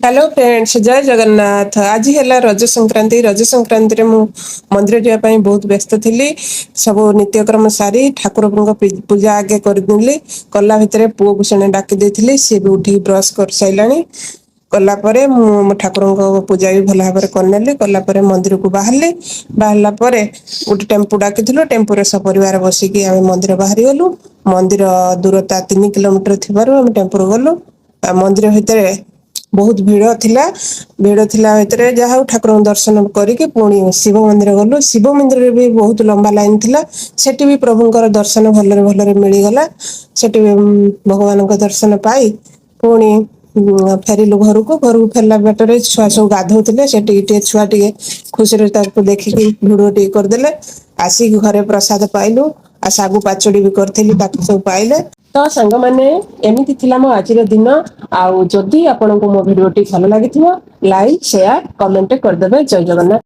Hello friends, जय जगन्नाथ। आज है रज संक्रांति रे मु मंदिर जाया ପାଇଁ बहुत व्यस्त थिली। सब नित्यक्रम सारी ठाकुर पूजा आगे करदेली। कला भितर पुओ को सेने डाकी देथिली, सी भी उठी ब्रश कर साइलानी। कला परे मु ठाकुर पूजा भी भल भाव करनेली। कला परे मंदिर को बाहरली। बाहरला परे गोटे टेम्पू डाकिथिलु। टेम्पू रे सब परिवार बसिकी आमे मंदिर बाहरी गलु। मंदिर दूरता 3 किलोमीटर थिबारु आमे टेम्पू गलु। मंदिर भितर बहुत भिड़ थिला भितर जहा ठाकुर दर्शन करके पुणी शिव मंदिर गलु। शिव मंदिर भी बहुत लंबा लाइन थिला। सेठी भी प्रभुंकर दर्शन भलरे भलरे मिलीगला। सेठी भी भगवान दर्शन पाई पुणी फेरिलु घर को फेरला बाटर छुआ सब गाधोले। से छुआ टे खुशी देखिकी भिडियो टे करदेले। आसिक घरे प्रसाद पाइलु। आ सागु पाचड़ी भी करथिली, ताकू सब पाइले। तो सांग माने एमिति थिला मो आजिर दिन। आउ जदि आपनको मो भिडियोटी भल लागिथिबो, लाइक शेयर कमेंट करदेबे। जय जगन्नाथ।